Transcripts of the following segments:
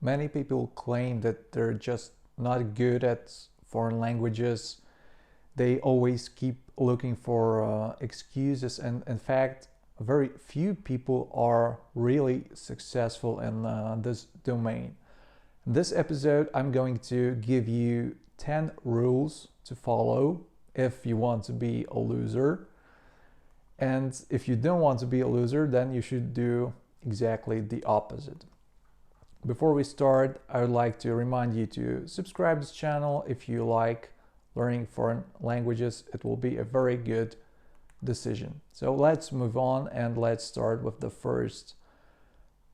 Many people claim that they're just not good at foreign languages. They always keep looking for excuses, and in fact, very few people are really successful in this domain. In this episode, I'm going to give you 10 rules to follow if you want to be a loser. And if you don't want to be a loser, then you should do exactly the opposite. Before we start, I would like to remind you to subscribe to this channel if you like learning foreign languages. It will be a very good decision. So let's move on and let's start with the first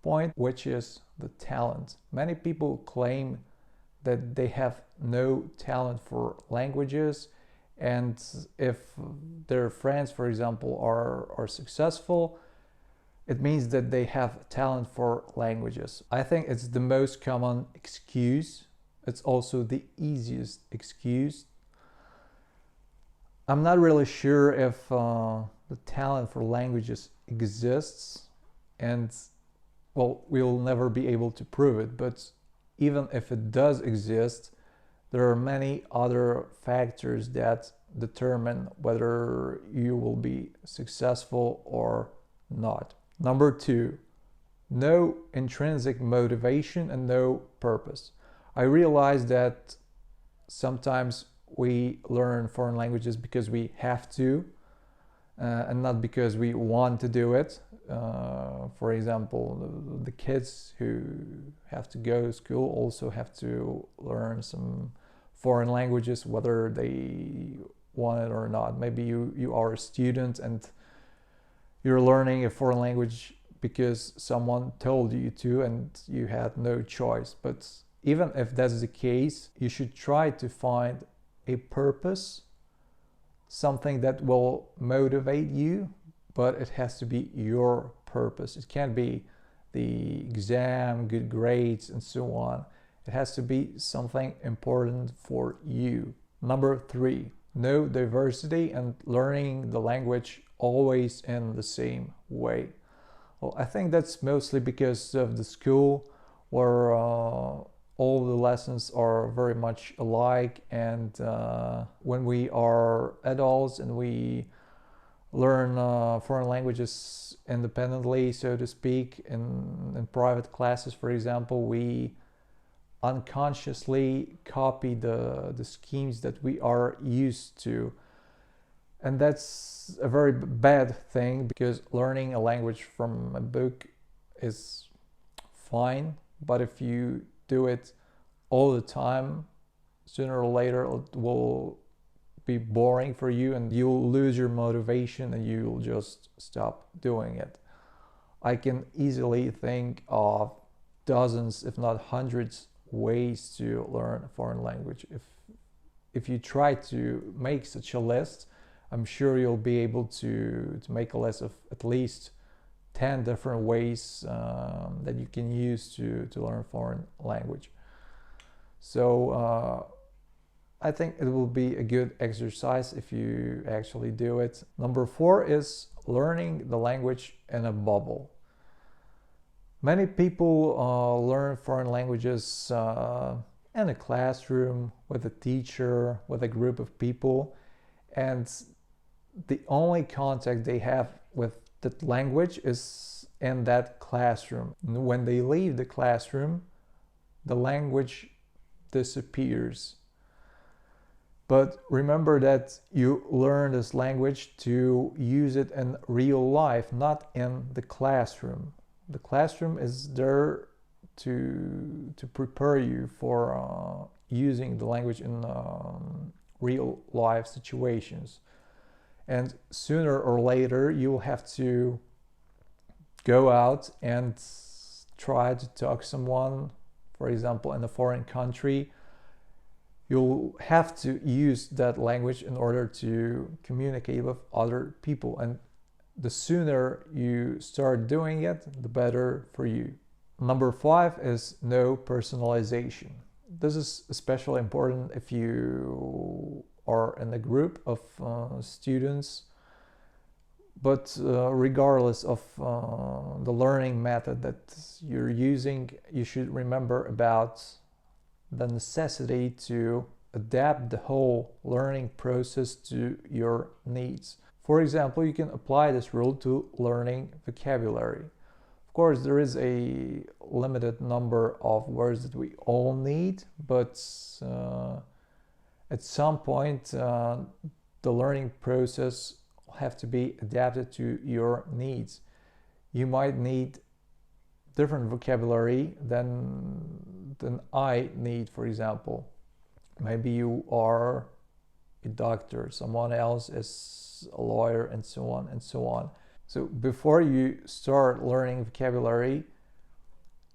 point, which is the talent. Many people claim that they have no talent for languages, and if their friends, for example, are successful, it means that they have talent for languages. I think it's the most common excuse. It's also the easiest excuse. I'm not really sure if the talent for languages exists, and well, we'll never be able to prove it, but even if it does exist, there are many other factors that determine whether you will be successful or not. Number 2, no intrinsic motivation and no purpose. I realize that sometimes we learn foreign languages because we have to, and not because we want to do it. For example, the kids who have to go to school also have to learn some foreign languages, whether they want it or not. Maybe you are a student and you're learning a foreign language because someone told you to and you had no choice. But even if that's the case, you should try to find a purpose, something that will motivate you, but it has to be your purpose. It can't be the exam, good grades, and so on. It has to be something important for you. Number 3, no diversity and learning the language always in the same way. Well, I think that's mostly because of the school where all the lessons are very much alike, and when we are adults and we learn foreign languages independently, so to speak, in private classes, for example, we unconsciously copy the schemes that we are used to. And that's a very bad thing, because learning a language from a book is fine, but if you do it all the time, sooner or later it will be boring for you and you'll lose your motivation and you'll just stop doing it. I can easily think of dozens, if not hundreds, ways to learn a foreign language. If you try to make such a list, I'm sure you'll be able to make a list of at least 10 different ways that you can use to learn foreign language. So I think it will be a good exercise if you actually do it. Number 4 is learning the language in a bubble. Many people learn foreign languages in a classroom, with a teacher, with a group of people, and the only contact they have with that language is in that classroom. When they leave the classroom, the language disappears. But remember that you learn this language to use it in real life, not in the classroom. The classroom is there to prepare you for using the language in real life situations. And sooner or later you will have to go out and try to talk to someone, for example, in a foreign country. You'll have to use that language in order to communicate with other people, and the sooner you start doing it, the better for you. Number 5 is no personalization. This is especially important if you are in a group of students, But regardless of the learning method that you're using, you should remember about the necessity to adapt the whole learning process to your needs. For example, you can apply this rule to learning vocabulary. Of course, there is a limited number of words that we all need, but at some point, the learning process will have to be adapted to your needs. You might need different vocabulary than I need, for example. Maybe you are a doctor, someone else is a lawyer, and so on and so on. So before you start learning vocabulary,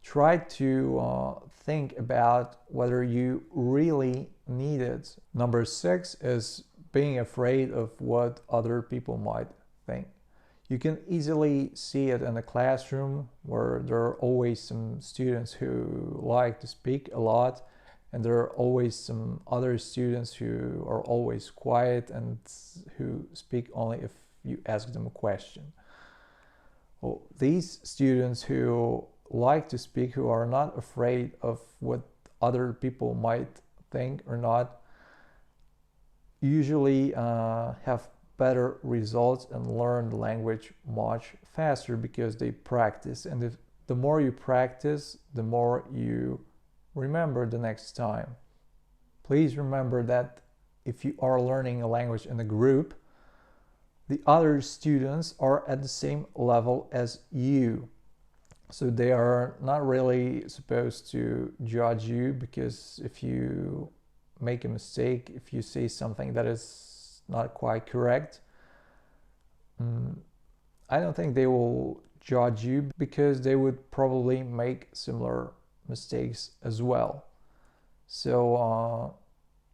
try to think about whether you really need it. Number 6 is being afraid of what other people might think. You can easily see it in the classroom where there are always some students who like to speak a lot, and there are always some other students who are always quiet and who speak only if you ask them a question. Well, these students who like to speak, who are not afraid of what other people might think or not, usually have better results and learn the language much faster because they practice. And the more you practice, the more you remember the next time. Please remember that if you are learning a language in a group, the other students are at the same level as you. So they are not really supposed to judge you, because if you make a mistake, if you say something that is not quite correct, I don't think they will judge you, because they would probably make similar mistakes as well. So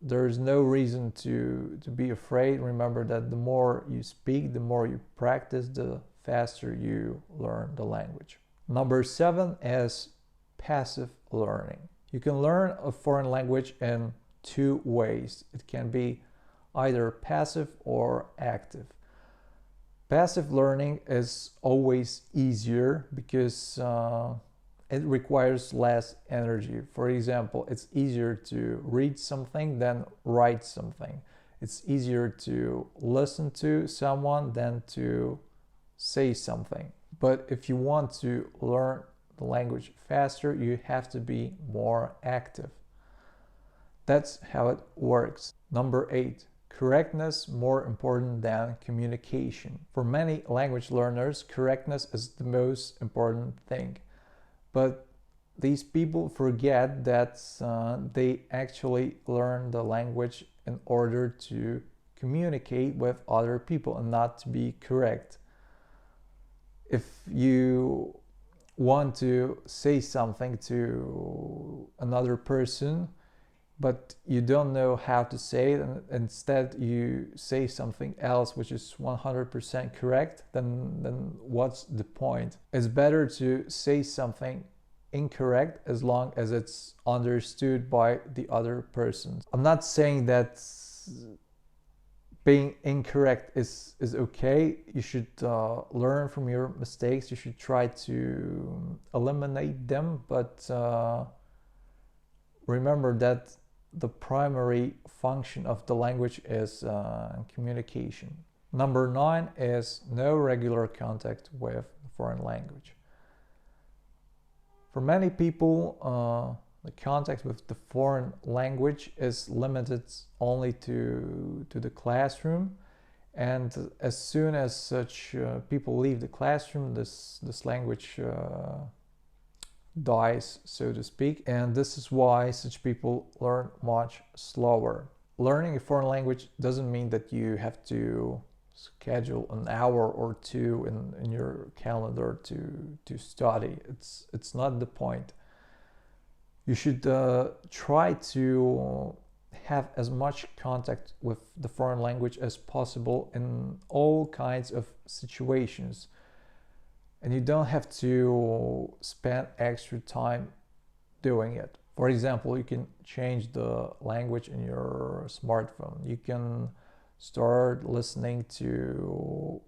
there's no reason to be afraid. Remember that the more you speak, the more you practice, the faster you learn the language. Number 7 is passive learning. You can learn a foreign language in 2 ways. It can be either passive or active. Passive learning is always easier because it requires less energy. For example, it's easier to read something than write something. It's easier to listen to someone than to say something. But if you want to learn the language faster, you have to be more active. That's how it works. Number 8, correctness more important than communication. For many language learners, correctness is the most important thing. But these people forget that they actually learn the language in order to communicate with other people and not to be correct. If you want to say something to another person, but you don't know how to say it, and instead you say something else which is 100% correct, then what's the point? It's better to say something incorrect as long as it's understood by the other person. I'm not saying that being incorrect is okay. You should learn from your mistakes. You should try to eliminate them, but remember that the primary function of the language is communication. Number 9 is no regular contact with the foreign language. For many people, the contact with the foreign language is limited only to the classroom, and as soon as such people leave the classroom, this language dies, so to speak, and this is why such people learn much slower. Learning a foreign language doesn't mean that you have to schedule an hour or 2 in your calendar to study. It's not the point. You should try to have as much contact with the foreign language as possible in all kinds of situations. And you don't have to spend extra time doing it. For example, you can change the language in your smartphone. You can start listening to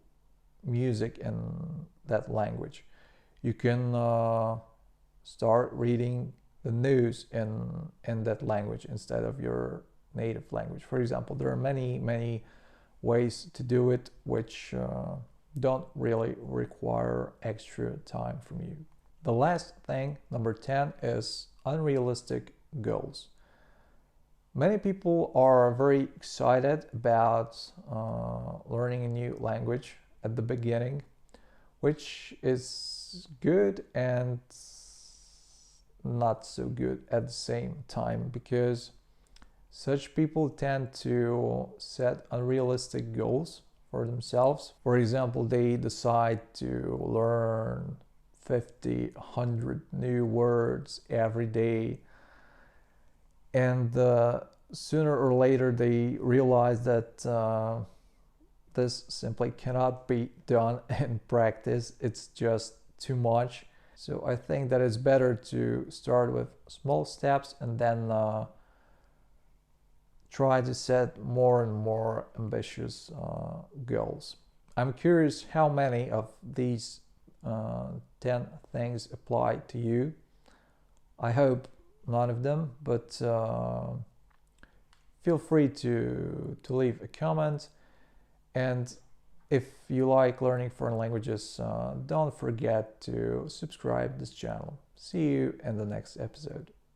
music in that language. You can start reading the news in that language instead of your native language. For example, there are many ways to do it which don't really require extra time from you. The last thing, number 10, is unrealistic goals. Many people are very excited about learning a new language at the beginning, which is good and not so good at the same time, because such people tend to set unrealistic goals for themselves. For example, they decide to learn 50, 100 new words every day, and sooner or later they realize that this simply cannot be done in practice. It's just too much. So I think that it's better to start with small steps and then try to set more and more ambitious goals. I'm curious how many of these 10 things apply to you. I hope none of them, but feel free to leave a comment. And if you like learning foreign languages, don't forget to subscribe this channel. See you in the next episode.